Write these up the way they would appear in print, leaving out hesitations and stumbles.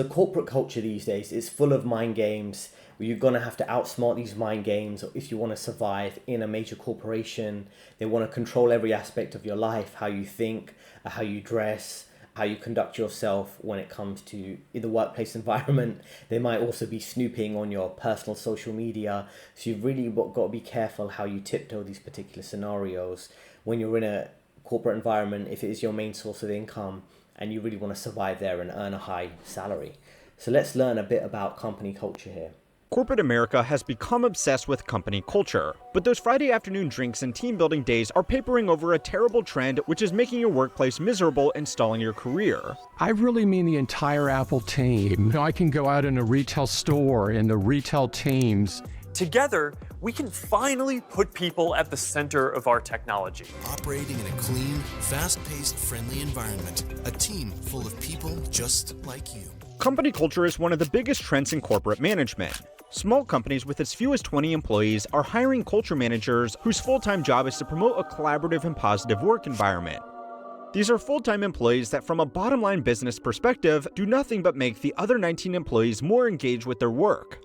The corporate culture these days is full of mind games where you're going to have to outsmart these mind games if you want to survive in a major corporation. They want to control every aspect of your life, how you think, how you dress, how you conduct yourself when it comes to the workplace environment. They might also be snooping on your personal social media. So you've really got to be careful how you tiptoe these particular scenarios when you're in a corporate environment, if it is your main source of income and you really want to survive there and earn a high salary. So let's learn a bit about company culture here. Corporate America has become obsessed with company culture, but those Friday afternoon drinks and team building days are papering over a terrible trend which is making your workplace miserable and stalling your career. I really mean the entire Apple team. I can go out in a retail store and the retail teams. Together, we can finally put people at the center of our technology. Operating in a clean, fast-paced, friendly environment. A team full of people just like you. Company culture is one of the biggest trends in corporate management. Small companies with as few as 20 employees are hiring culture managers whose full-time job is to promote a collaborative and positive work environment. These are full-time employees that, from a bottom-line business perspective, do nothing but make the other 19 employees more engaged with their work.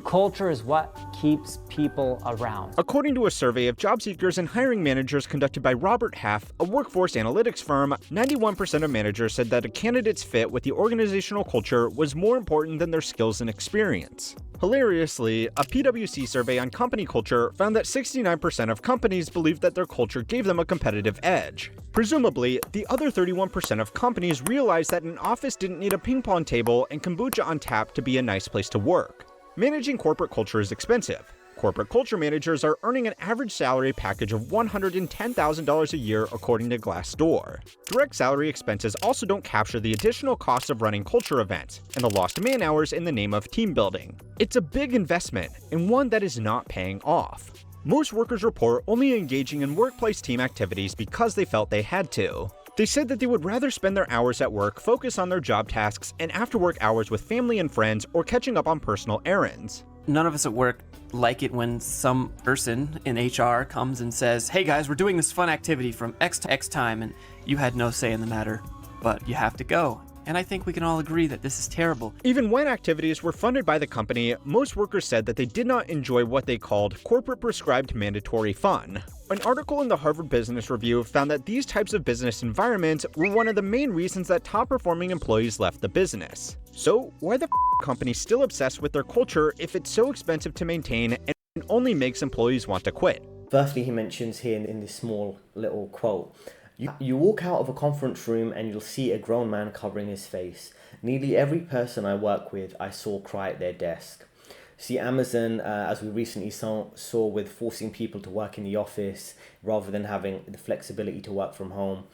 Culture is what keeps people around. According to a survey of job seekers and hiring managers conducted by Robert Half, a workforce analytics firm, 91% of managers said that a candidate's fit with the organizational culture was more important than their skills and experience. Hilariously, a PwC survey on company culture found that 69% of companies believed that their culture gave them a competitive edge. Presumably, the other 31% of companies realized that an office didn't need a ping pong table and kombucha on tap to be a nice place to work. Managing corporate culture is expensive. Corporate culture managers are earning an average salary package of $110,000 a year according to Glassdoor. Direct salary expenses also don't capture the additional costs of running culture events and the lost man hours in the name of team building. It's a big investment and one that is not paying off. Most workers report only engaging in workplace team activities because they felt they had to. They said that they would rather spend their hours at work focus on their job tasks and after-work hours with family and friends or catching up on personal errands. None of us at work like it when some person in HR comes and says, "Hey guys, we're doing this fun activity from X to X time, and you had no say in the matter, but you have to go." And I think we can all agree that this is terrible. Even when activities were funded by the company, most workers said that they did not enjoy what they called corporate prescribed mandatory fun. An article in the Harvard Business Review found that these types of business environments were one of the main reasons that top-performing employees left the business. So, why the company still obsessed with their culture if it's so expensive to maintain and only makes employees want to quit? Firstly, he mentions here in this small little quote, you walk out of a conference room and you'll see a grown man covering his face. Nearly every person I work with, I saw cry at their desk. See, Amazon, as we recently saw with forcing people to work in the office rather than having the flexibility to work from home,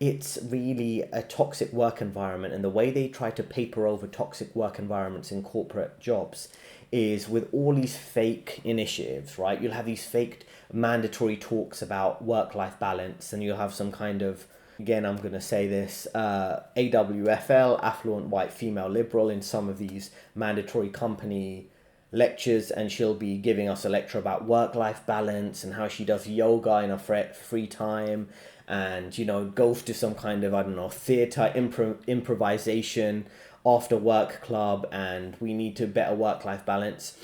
it's really a toxic work environment. And the way they try to paper over toxic work environments in corporate jobs is with all these fake initiatives, right? You'll have these fake mandatory talks about work-life balance, and you'll have some kind of, again, I'm going to say this, AWFL, affluent white female liberal, in some of these mandatory company lectures, and she'll be giving us a lecture about work-life balance and how she does yoga in her free time, and, you know, goes to some kind of, I don't know, theatre improvisation after work club, and we need to better work-life balance.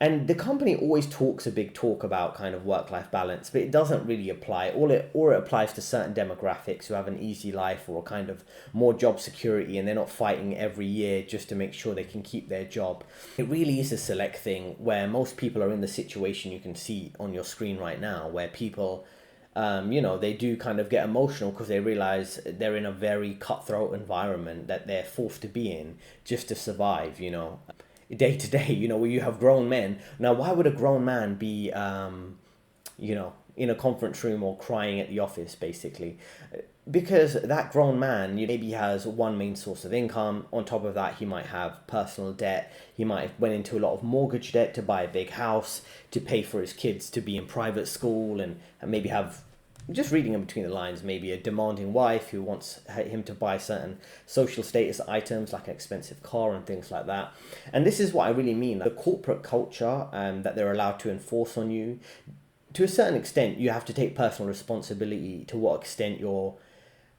And the company always talks a big talk about kind of work-life balance, but it doesn't really apply. Or it applies to certain demographics who have an easy life or kind of more job security, and they're not fighting every year just to make sure they can keep their job. It really is a select thing where most people are in the situation you can see on your screen right now, where people, they do kind of get emotional because they realize they're in a very cutthroat environment that they're forced to be in just to survive, day to day, where you have grown men. Now, why would a grown man be, in a conference room or crying at the office, basically? Because that grown man maybe has one main source of income. On top of that, he might have personal debt. He might have went into a lot of mortgage debt to buy a big house, to pay for his kids to be in private school, and maybe have, just reading in between the lines, maybe a demanding wife who wants him to buy certain social status items like an expensive car and things like that. And this is what I really mean. The corporate culture that they're allowed to enforce on you, to a certain extent, you have to take personal responsibility to what extent you're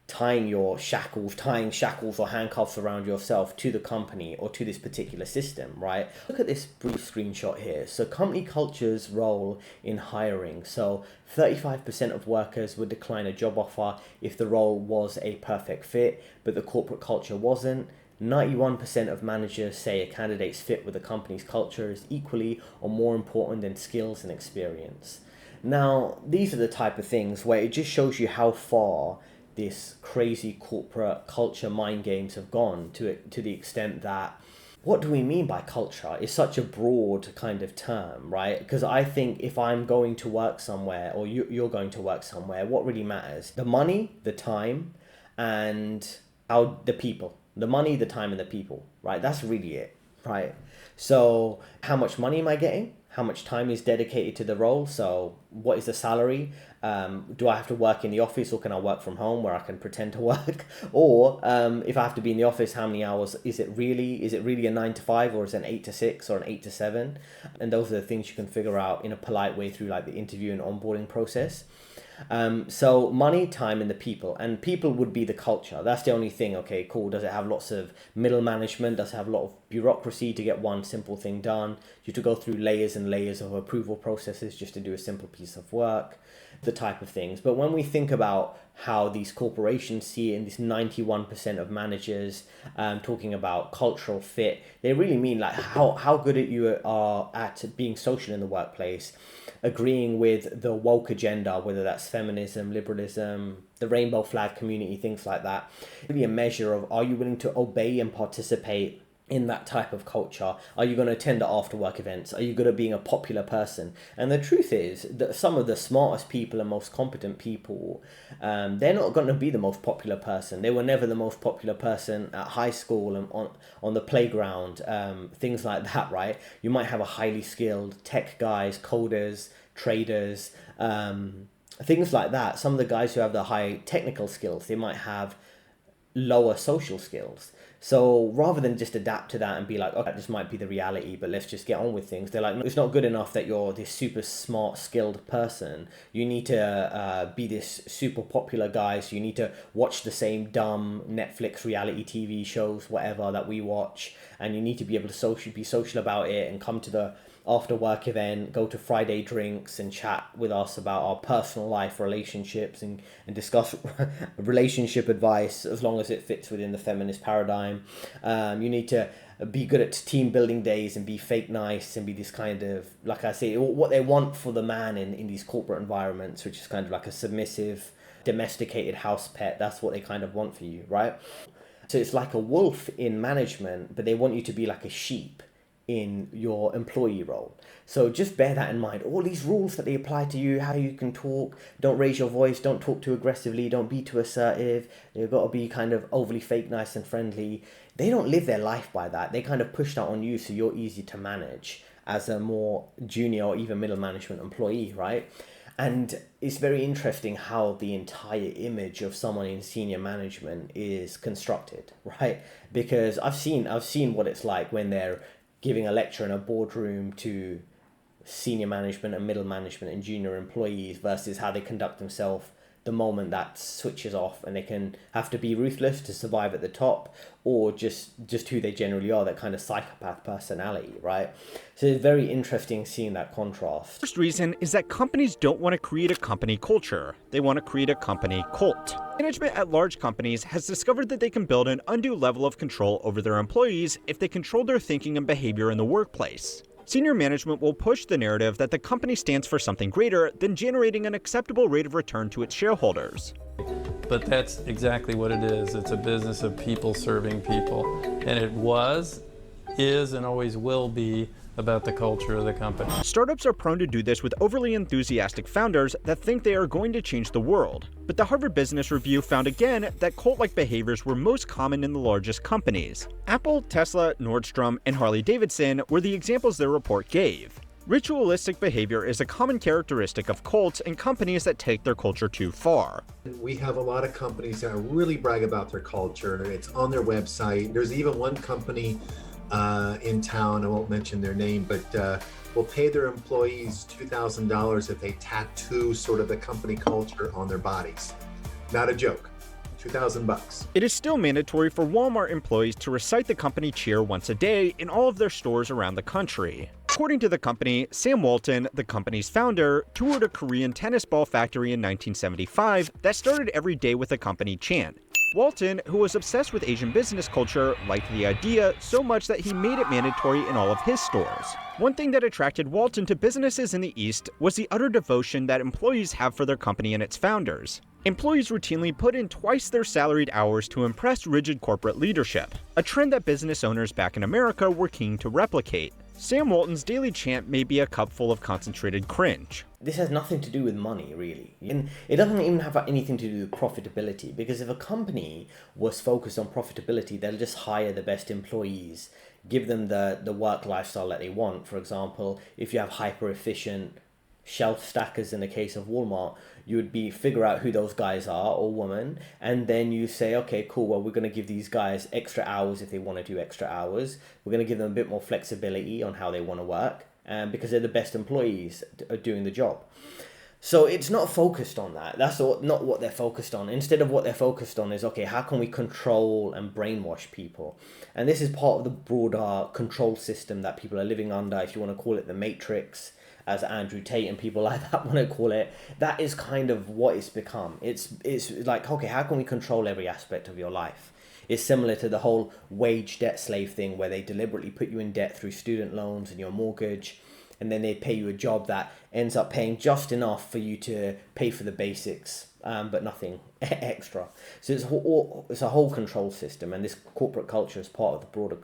tying shackles or handcuffs around yourself to the company or to this particular system, right? Look at this brief screenshot here. So company culture's role in hiring. So 35% of workers would decline a job offer if the role was a perfect fit, but the corporate culture wasn't. 91% of managers say a candidate's fit with the company's culture is equally or more important than skills and experience. Now, these are the type of things where it just shows you how far this crazy corporate culture mind games have gone, to the extent that, what do we mean by culture? It's such a broad kind of term, right? Because I think if I'm going to work somewhere, or you're going to work somewhere, what really matters? The money, the time, and the people. The money, the time, and the people, right? That's really it, right? So how much money am I getting? How much time is dedicated to the role? So what is the salary? Do I have to work in the office, or can I work from home where I can pretend to work? Or if I have to be in the office, how many hours? Is it really a 9 to 5, or is it an 8 to 6 or an 8 to 7? And those are the things you can figure out in a polite way through like the interview and onboarding process. So money, time, and the people. And people would be the culture. That's the only thing. Okay, cool. Does it have lots of middle management? Does it have a lot of bureaucracy to get one simple thing done? You have to go through layers and layers of approval processes just to do a simple piece of work, the type of things. But when we think about how these corporations see it, and this 91% of managers talking about cultural fit, they really mean like how good you are at being social in the workplace, agreeing with the woke agenda, whether that's feminism, liberalism, the rainbow flag community, things like that. Really a measure of, are you willing to obey and participate in that type of culture? Are you going to attend the after work events? Are you good at being a popular person? And the truth is that some of the smartest people and most competent people, they're not going to be the most popular person. They were never the most popular person at high school and on the playground, things like that, right? You might have a highly skilled tech guys, coders, traders, things like that. Some of the guys who have the high technical skills, they might have lower social skills. So rather than just adapt to that and be like, okay, this might be the reality, but let's just get on with things, they're like, no, it's not good enough that you're this super smart, skilled person. You need to be this super popular guy. So you need to watch the same dumb Netflix reality TV shows, whatever, that we watch. And you need to be able to be social about it and come to the after work event, go to Friday drinks and chat with us about our personal life, relationships, and discuss relationship advice, as long as it fits within the feminist paradigm. You need to be good at team building days and be fake nice and be this kind of, like I say, what they want for the man in these corporate environments, which is kind of like a submissive, domesticated house pet. That's what they kind of want for you, right? So it's like a wolf in management, but they want you to be like a sheep in your employee role. So just bear that in mind. All these rules that they apply to you, how you can talk, don't raise your voice, don't talk too aggressively, don't be too assertive, you've got to be kind of overly fake nice and friendly. They don't live their life by that. They kind of push that on you so you're easy to manage as a more junior or even middle management employee, right? And it's very interesting how the entire image of someone in senior management is constructed, right? Because I've seen what it's like when they're giving a lecture in a boardroom to senior management and middle management and junior employees versus how they conduct themselves the moment that switches off, and they can have to be ruthless to survive at the top, or just who they generally are, that kind of psychopath personality, right? So it's very interesting seeing that contrast. First reason is that companies don't want to create a company culture. They want to create a company cult. Management at large companies has discovered that they can build an undue level of control over their employees if they control their thinking and behavior in the workplace. Senior management will push the narrative that the company stands for something greater than generating an acceptable rate of return to its shareholders. But that's exactly what it is. It's a business of people serving people. And it was, is, and always will be about the culture of the company. Startups are prone to do this with overly enthusiastic founders that think they are going to change the world. But the Harvard Business Review found again that cult-like behaviors were most common in the largest companies. Apple, Tesla, Nordstrom, and Harley-Davidson were the examples their report gave. Ritualistic behavior is a common characteristic of cults and companies that take their culture too far. We have a lot of companies that really brag about their culture. It's on their website. There's even one company in town, I won't mention their name, but will pay their employees $2,000 if they tattoo sort of the company culture on their bodies. Not a joke. $2,000. It is still mandatory for Walmart employees to recite the company cheer once a day in all of their stores around the country. According to the company, Sam Walton, the company's founder, toured a Korean tennis ball factory in 1975 that started every day with a company chant. Walton, who was obsessed with Asian business culture, liked the idea so much that he made it mandatory in all of his stores. One thing that attracted Walton to businesses in the East was the utter devotion that employees have for their company and its founders. Employees routinely put in twice their salaried hours to impress rigid corporate leadership, a trend that business owners back in America were keen to replicate. Sam Walton's daily chant may be a cup full of concentrated cringe. This has nothing to do with money, really. And it doesn't even have anything to do with profitability, because if a company was focused on profitability, they'll just hire the best employees, give them the work lifestyle that they want. For example, if you have hyper efficient shelf stackers in the case of Walmart, you would figure out who those guys are or woman, and then you say, okay, cool, well, we're going to give these guys extra hours if they want to do extra hours. We're going to give them a bit more flexibility on how they want to work, because they're the best employees doing the job. So it's not focused on that. That's not what they're focused on. Instead of what they're focused on is, okay, how can we control and brainwash people? And this is part of the broader control system that people are living under, if you want to call it the Matrix, as Andrew Tate and people like that want to call it. That is kind of what it's become. It's like, okay, how can we control every aspect of your life? It's similar to the whole wage debt slave thing, where they deliberately put you in debt through student loans and your mortgage, and then they pay you a job that ends up paying just enough for you to pay for the basics, but nothing extra. So it's a whole control system, and this corporate culture is part of the broader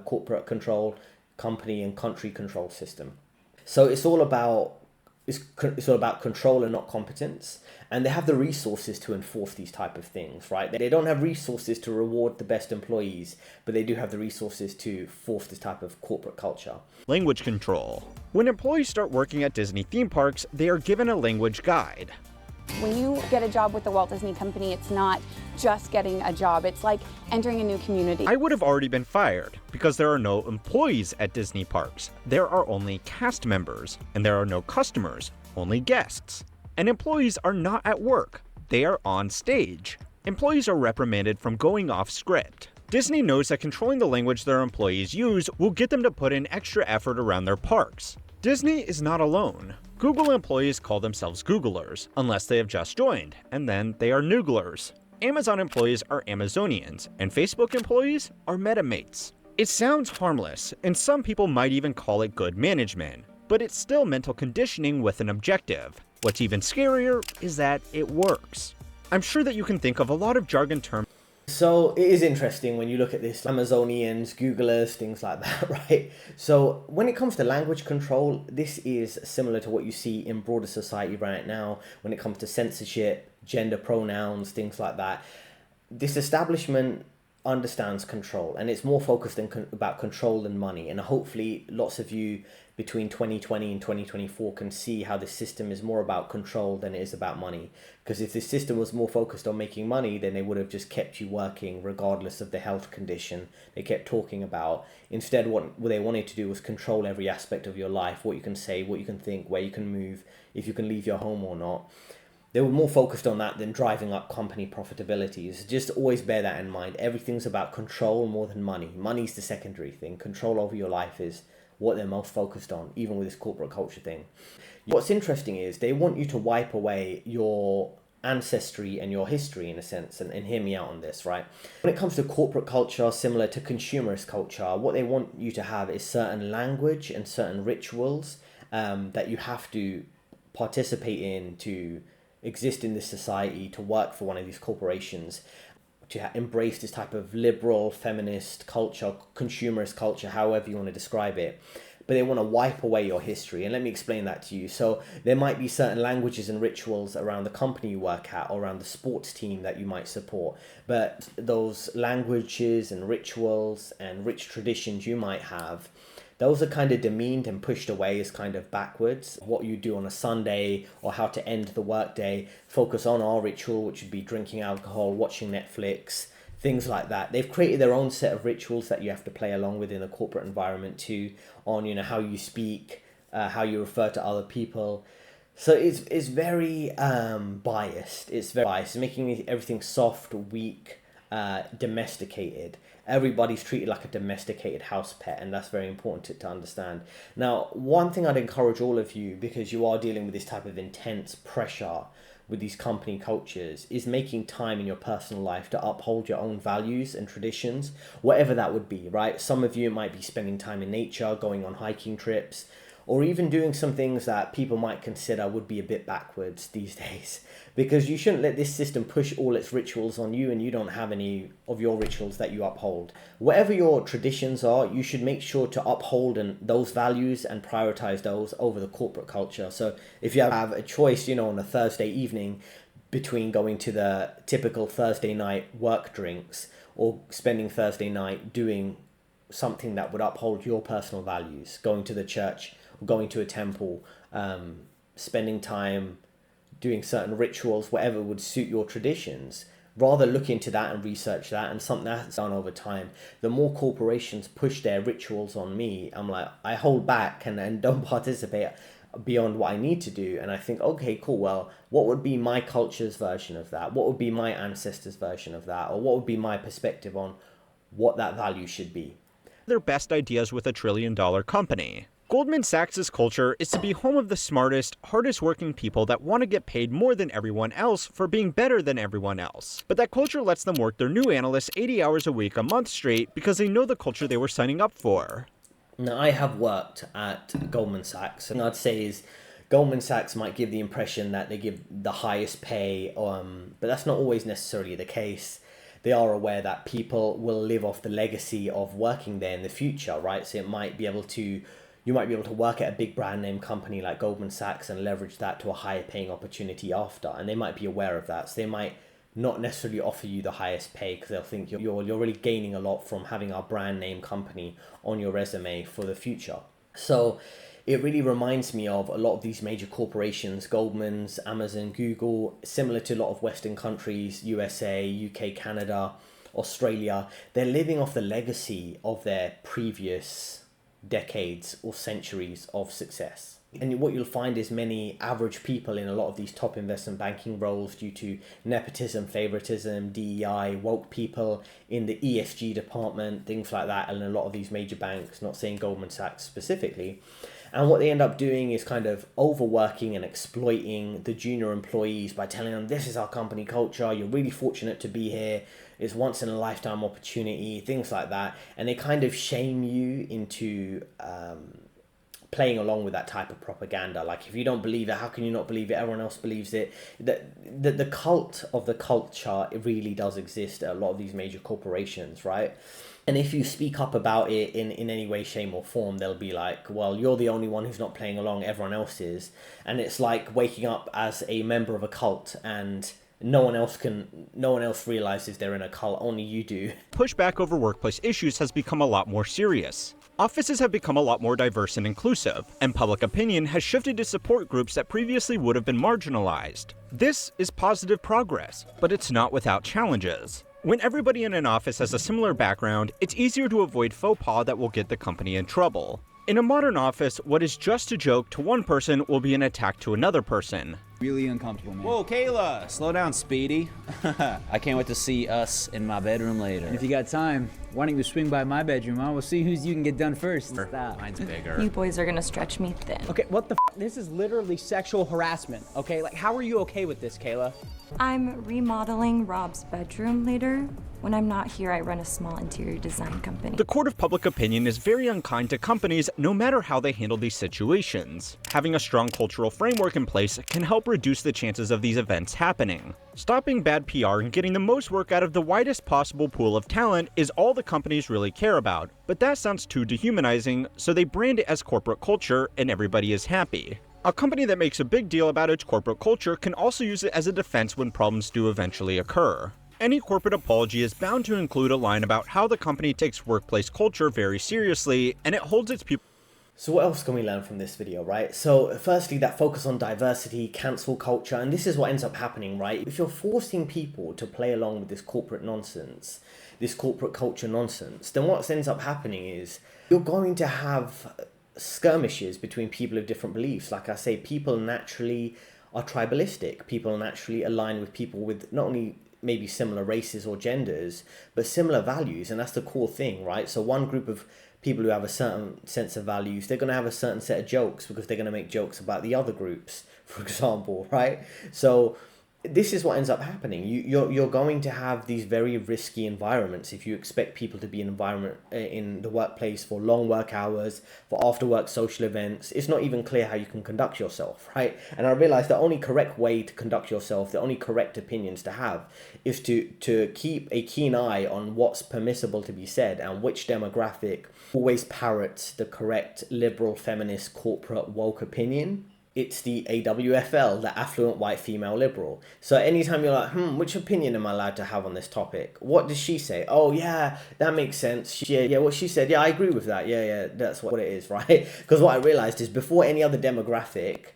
corporate control, company and country control system. So it's all about control and not competence, and they have the resources to enforce these type of things, right? They don't have resources to reward the best employees, but they do have the resources to force this type of corporate culture. Language control. When employees start working at Disney theme parks, they are given a language guide. When you get a job with the Walt Disney Company, it's not just getting a job. It's like entering a new community. I would have already been fired because there are no employees at Disney parks. There are only cast members, and there are no customers, only guests. And employees are not at work. They are on stage. Employees are reprimanded from going off script. Disney knows that controlling the language their employees use will get them to put in extra effort around their parks. Disney is not alone. Google employees call themselves Googlers, unless they have just joined, and then they are Nooglers. Amazon employees are Amazonians, and Facebook employees are Metamates. It sounds harmless, and some people might even call it good management, but it's still mental conditioning with an objective. What's even scarier is that it works. I'm sure that you can think of a lot of jargon terms. So it is interesting when you look at this, Amazonians, Googlers, things like that, right? So when it comes to language control, this is similar to what you see in broader society right now when it comes to censorship, gender pronouns, things like that. This establishment understands control, and it's more focused about control than money. And hopefully lots of you between 2020 and 2024 can see how the system is more about control than it is about money. Because if the system was more focused on making money, then they would have just kept you working regardless of the health condition they kept talking about. Instead, what they wanted to do was control every aspect of your life, what you can say, what you can think, where you can move, if you can leave your home or not. They were more focused on that than driving up company profitabilities. Just always bear that in mind. Everything's about control more than money. Money's the secondary thing. Control over your life is what they're most focused on, even with this corporate culture thing. What's interesting is they want you to wipe away your ancestry and your history in a sense, and hear me out on this, right? When it comes to corporate culture, similar to consumerist culture, what they want you to have is certain language and certain rituals that you have to participate in to exist in this society, to work for one of these corporations, to embrace this type of liberal, feminist culture, consumerist culture, however you want to describe it. But they want to wipe away your history. And let me explain that to you. So there might be certain languages and rituals around the company you work at or around the sports team that you might support. But those languages and rituals and rich traditions you might have, those are kind of demeaned and pushed away as kind of backwards. What you do on a Sunday or how to end the workday, focus on our ritual, which would be drinking alcohol, watching Netflix, things like that. They've created their own set of rituals that you have to play along with in a corporate environment too, on, you know, how you speak, how you refer to other people. So it's very biased. It's very biased. It's making everything soft, weak, domesticated. Everybody's treated like a domesticated house pet, and that's very important to understand. Now, one thing I'd encourage all of you, because you are dealing with this type of intense pressure with these company cultures, is making time in your personal life to uphold your own values and traditions, whatever that would be, right? Some of you might be spending time in nature, going on hiking trips, or even doing some things that people might consider would be a bit backwards these days, because you shouldn't let this system push all its rituals on you and you don't have any of your rituals that you uphold. Whatever your traditions are, you should make sure to uphold those values and prioritize those over the corporate culture. So if you have a choice, on a Thursday evening between going to the typical Thursday night work drinks or spending Thursday night doing something that would uphold your personal values, going to the church, going to a temple, spending time doing certain rituals, whatever would suit your traditions, rather look into that and research that, and something that's done over time. The more corporations push their rituals on me, I'm like, I hold back and don't participate beyond what I need to do. And I think, okay, cool, well, what would be my culture's version of that? What would be my ancestors' version of that? Or what would be my perspective on what that value should be? Their best ideas with a $1 trillion company. Goldman Sachs' culture is to be home of the smartest, hardest working people that want to get paid more than everyone else for being better than everyone else. But that culture lets them work their new analysts 80 hours a week, a month straight, because they know the culture they were signing up for. Now, I have worked at Goldman Sachs, and I'd say is Goldman Sachs might give the impression that they give the highest pay, but that's not always necessarily the case. They are aware that people will live off the legacy of working there in the future, right? So you might be able to work at a big brand name company like Goldman Sachs and leverage that to a higher paying opportunity after. And they might be aware of that. So they might not necessarily offer you the highest pay because they'll think you're really gaining a lot from having a brand name company on your resume for the future. So it really reminds me of a lot of these major corporations, Goldman's, Amazon, Google, similar to a lot of Western countries, USA, UK, Canada, Australia. They're living off the legacy of their previous decades or centuries of success. And what you'll find is many average people in a lot of these top investment banking roles, due to nepotism, favoritism, DEI, woke people in the ESG department, things like that, and a lot of these major banks, not saying Goldman Sachs specifically. And what they end up doing is kind of overworking and exploiting the junior employees by telling them, this is our company culture, you're really fortunate to be here, it's once in a lifetime opportunity, things like that. And they kind of shame you into playing along with that type of propaganda. Like, if you don't believe it, how can you not believe it? Everyone else believes it. The cult of the culture, it really does exist at a lot of these major corporations, right? And if you speak up about it in any way, shape or form, they'll be like, well, you're the only one who's not playing along, everyone else is. And it's like waking up as a member of a cult and no one else realizes they're in a cult, only you do. Pushback over workplace issues has become a lot more serious. Offices have become a lot more diverse and inclusive, and public opinion has shifted to support groups that previously would have been marginalized. This is positive progress, but it's not without challenges. When everybody in an office has a similar background, it's easier to avoid faux pas that will get the company in trouble. In a modern office, what is just a joke to one person will be an attack to another person. Really uncomfortable, man. Whoa, Kayla! Slow down, Speedy. I can't wait to see us in my bedroom later. And if you got time, why don't you swing by my bedroom, huh? We'll see whose you can get done first. Stop. Mine's bigger. You boys are gonna stretch me thin. Okay, what the f? This is literally sexual harassment, okay? Like, how are you okay with this, Kayla? I'm remodeling Rob's bedroom later. When I'm not here, I run a small interior design company. The court of public opinion is very unkind to companies no matter how they handle these situations. Having a strong cultural framework in place can help reduce the chances of these events happening. Stopping bad PR and getting the most work out of the widest possible pool of talent is all the companies really care about, but that sounds too dehumanizing, so they brand it as corporate culture and everybody is happy. A company that makes a big deal about its corporate culture can also use it as a defense when problems do eventually occur. Any corporate apology is bound to include a line about how the company takes workplace culture very seriously, and it holds its people. So what else can we learn from this video, right? So firstly, that focus on diversity, cancel culture, and this is what ends up happening, right? If you're forcing people to play along with this corporate nonsense, this corporate culture nonsense, then what ends up happening is you're going to have skirmishes between people of different beliefs. Like I say, people naturally are tribalistic. People naturally align with people with not only maybe similar races or genders, but similar values. And that's the core thing, right? So one group of people who have a certain sense of values, they're going to have a certain set of jokes because they're going to make jokes about the other groups, for example, right? So this is what ends up happening. You're going to have these very risky environments if you expect people to be in the workplace for long work hours, for after work social events. It's not even clear how you can conduct yourself, right? And I realized the only correct way to conduct yourself, the only correct opinions to have, is to keep a keen eye on what's permissible to be said and which demographic always parrots the correct liberal, feminist, corporate, woke opinion. It's the AWFL, the affluent white female liberal. So anytime you're like, which opinion am I allowed to have on this topic? What does she say? Oh, yeah, that makes sense. Yeah, what she said. Yeah, I agree with that. Yeah, that's what it is, right? Because what I realized is before any other demographic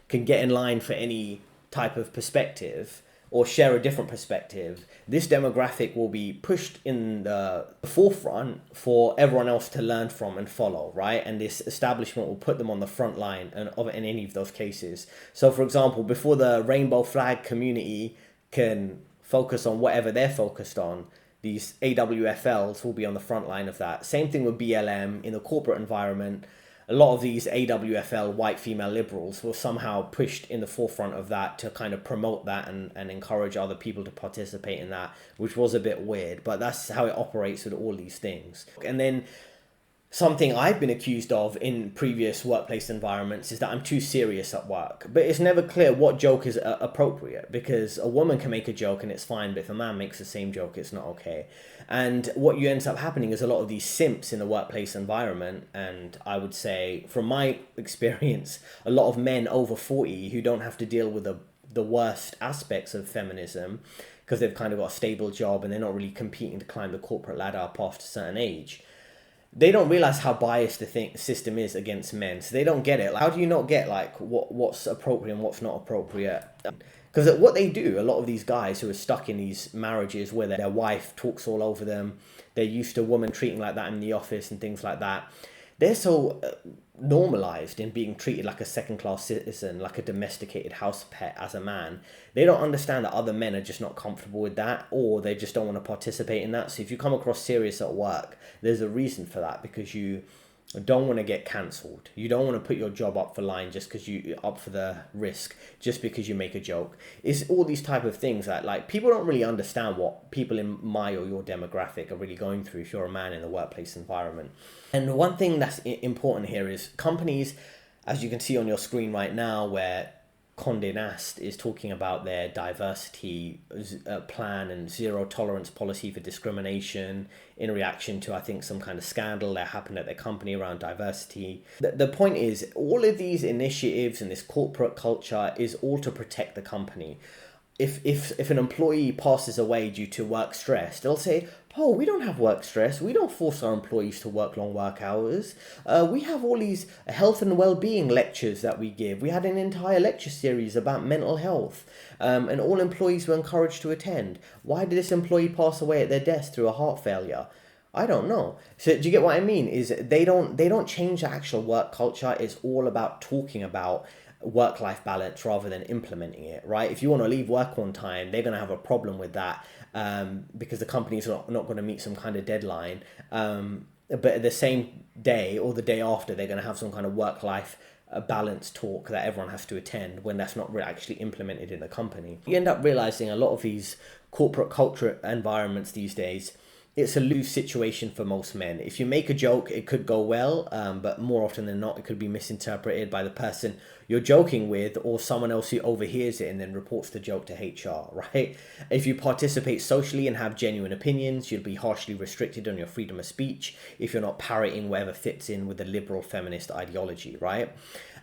can get in line for any type of perspective or share a different perspective, this demographic will be pushed in the forefront for everyone else to learn from and follow, right? And this establishment will put them on the front line in any of those cases. So, for example, before the rainbow flag community can focus on whatever they're focused on, these AWFLs will be on the front line of that. Same thing with BLM in the corporate environment. A lot of these AWFL white female liberals were somehow pushed in the forefront of that to kind of promote that and encourage other people to participate in that, which was a bit weird, but that's how it operates with all these things. And then something I've been accused of in previous workplace environments is that I'm too serious at work. But it's never clear what joke is appropriate, because a woman can make a joke and it's fine, but if a man makes the same joke, it's not okay. And what you ends up happening is a lot of these simps in the workplace environment, and I would say, from my experience, a lot of men over 40 who don't have to deal with the worst aspects of feminism because they've kind of got a stable job and they're not really competing to climb the corporate ladder up after a certain age. They don't realize how biased the system is against men. So they don't get it. Like, how do you not get like what's appropriate and what's not appropriate? Because what they do, a lot of these guys who are stuck in these marriages where their wife talks all over them, they're used to women treating like that in the office and things like that. They're so normalized in being treated like a second-class citizen, like a domesticated house pet as a man. They don't understand that other men are just not comfortable with that, or they just don't want to participate in that. So if you come across serious at work, there's a reason for that, because you don't want to get cancelled. You don't want to put your job up for line just because you're up for the risk, just because you make a joke. It's all these type of things that like people don't really understand what people in my or your demographic are really going through if you're a man in the workplace environment. And one thing that's important here is companies, as you can see on your screen right now, where Condé Nast is talking about their diversity plan and zero tolerance policy for discrimination in reaction to, I think, some kind of scandal that happened at their company around diversity. The point is, all of these initiatives and this corporate culture is all to protect the company. If an employee passes away due to work stress, they'll say, oh, we don't have work stress. We don't force our employees to work long work hours. We have all these health and well-being lectures that we give. We had an entire lecture series about mental health, and all employees were encouraged to attend. Why did this employee pass away at their desk through a heart failure? I don't know. So do you get what I mean? Is they don't change the actual work culture. It's all about talking about work-life balance rather than implementing it, right? If you want to leave work on time, they're going to have a problem with that because the company's not going to meet some kind of deadline. But the same day or the day after, they're going to have some kind of work-life balance talk that everyone has to attend when that's not actually implemented in the company. You end up realizing a lot of these corporate culture environments these days, it's a lose situation for most men. If you make a joke, it could go well, but more often than not, it could be misinterpreted by the person you're joking with or someone else who overhears it and then reports the joke to HR, right? If you participate socially and have genuine opinions, you'll be harshly restricted on your freedom of speech if you're not parroting whatever fits in with the liberal feminist ideology, right?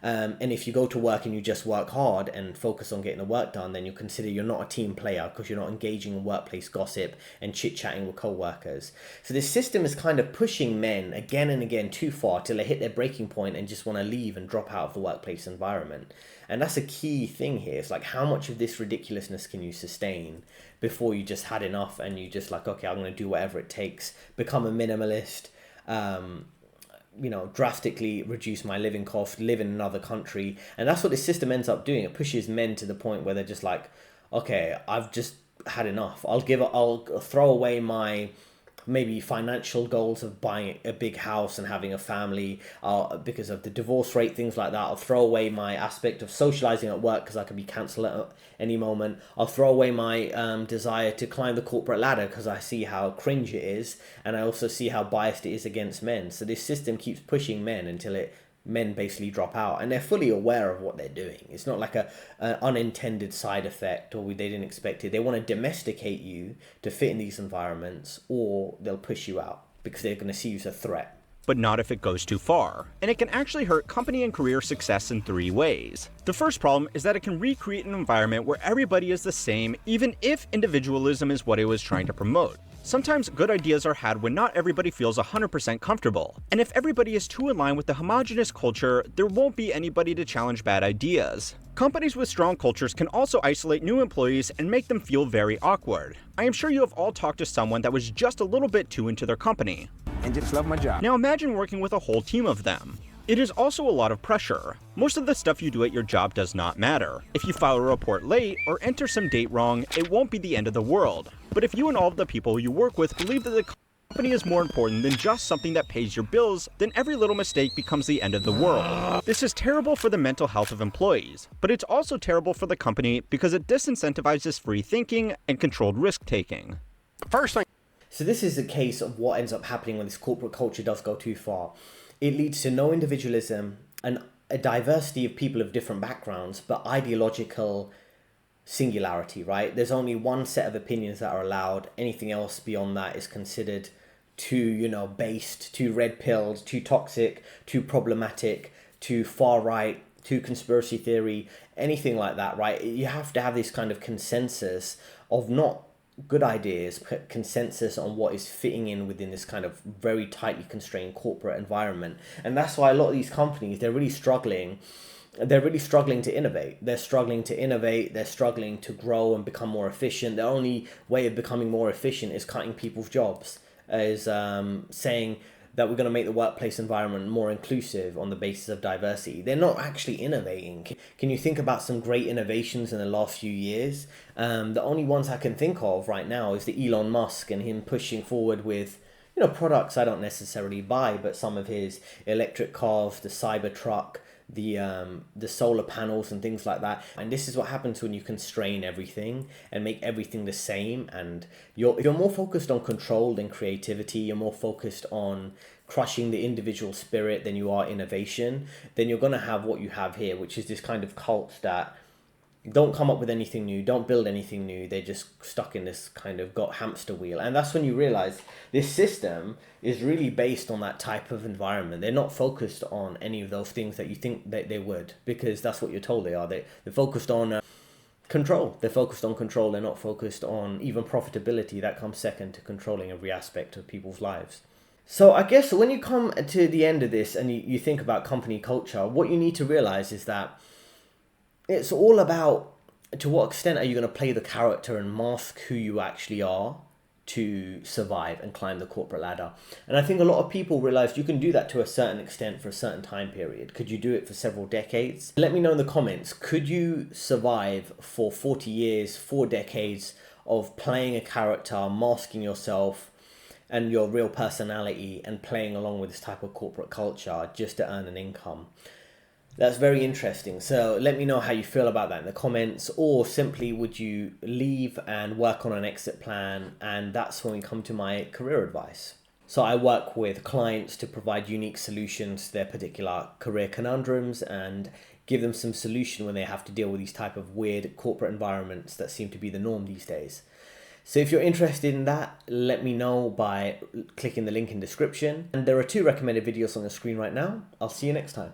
And if you go to work and you just work hard and focus on getting the work done, then you consider you're not a team player because you're not engaging in workplace gossip and chit-chatting with co-workers. So this system is kind of pushing men again and again too far till they hit their breaking point and just want to leave and drop out of the workplace environment. And that's a key thing here. It's like, how much of this ridiculousness can you sustain before you just had enough and you just like, okay, I'm going to do whatever it takes, become a minimalist, drastically reduce my living cost, live in another country. And that's what this system ends up doing. It pushes men to the point where they're just like, okay, I've just had enough. I'll throw away my maybe financial goals of buying a big house and having a family because of the divorce rate, things like that. I'll throw away my aspect of socializing at work because I can be cancelled at any moment. I'll throw away my desire to climb the corporate ladder because I see how cringe it is, and I also see how biased it is against men. So this system keeps pushing men until men basically drop out, and they're fully aware of what they're doing. It's not like an unintended side effect, or they didn't expect it. They want to domesticate you to fit in these environments, or they'll push you out because they're going to see you as a threat. But not if it goes too far. And it can actually hurt company and career success in 3 ways. The first problem is that it can recreate an environment where everybody is the same, even if individualism is what it was trying to promote. Sometimes good ideas are had when not everybody feels 100% comfortable. And if everybody is too in line with the homogenous culture, there won't be anybody to challenge bad ideas. Companies with strong cultures can also isolate new employees and make them feel very awkward. I am sure you have all talked to someone that was just a little bit too into their company. And just love my job. Now imagine working with a whole team of them. It is also a lot of pressure. Most of the stuff you do at your job does not matter. If you file a report late or enter some date wrong, it won't be the end of the world. But if you and all of the people you work with believe that the company is more important than just something that pays your bills, then every little mistake becomes the end of the world. This is terrible for the mental health of employees, but it's also terrible for the company because it disincentivizes free thinking and controlled risk-taking. First thing. So this is a case of what ends up happening when this corporate culture does go too far. It leads to no individualism and a diversity of people of different backgrounds, but ideological singularity, right? There's only one set of opinions that are allowed. Anything else beyond that is considered too, based, too red-pilled, too toxic, too problematic, too far-right, too conspiracy theory, anything like that, right? You have to have this kind of consensus of not good ideas, consensus on what is fitting in within this kind of very tightly constrained corporate environment. And that's why a lot of these companies, they're really struggling to innovate. They're struggling to grow and become more efficient. The only way of becoming more efficient is cutting people's jobs, is saying that we're going to make the workplace environment more inclusive on the basis of diversity. They're not actually innovating. Can you think about some great innovations in the last few years? The only ones I can think of right now is the Elon Musk and him pushing forward with products I don't necessarily buy, but some of his electric cars, the Cybertruck, the solar panels and things like that. And this is what happens when you constrain everything and make everything the same, and you're more focused on control than creativity. You're more focused on crushing the individual spirit than you are innovation. Then you're going to have what you have here, which is this kind of cult that don't come up with anything new, don't build anything new. They're just stuck in this kind of hamster wheel. And that's when you realize this system is really based on that type of environment. They're not focused on any of those things that you think that they would, because that's what you're told they are. They're focused on control. They're focused on control. They're not focused on even profitability. That comes second to controlling every aspect of people's lives. So I guess when you come to the end of this and you think about company culture, what you need to realize is that it's all about, to what extent are you going to play the character and mask who you actually are to survive and climb the corporate ladder. And I think a lot of people realize you can do that to a certain extent for a certain time period. Could you do it for several decades? Let me know in the comments. Could you survive for 40 years, 4 decades of playing a character, masking yourself and your real personality and playing along with this type of corporate culture just to earn an income? That's very interesting. So let me know how you feel about that in the comments, or simply would you leave and work on an exit plan? And that's when we come to my career advice. So I work with clients to provide unique solutions to their particular career conundrums and give them some solution when they have to deal with these type of weird corporate environments that seem to be the norm these days. So if you're interested in that, let me know by clicking the link in description. And there are 2 recommended videos on the screen right now. I'll see you next time.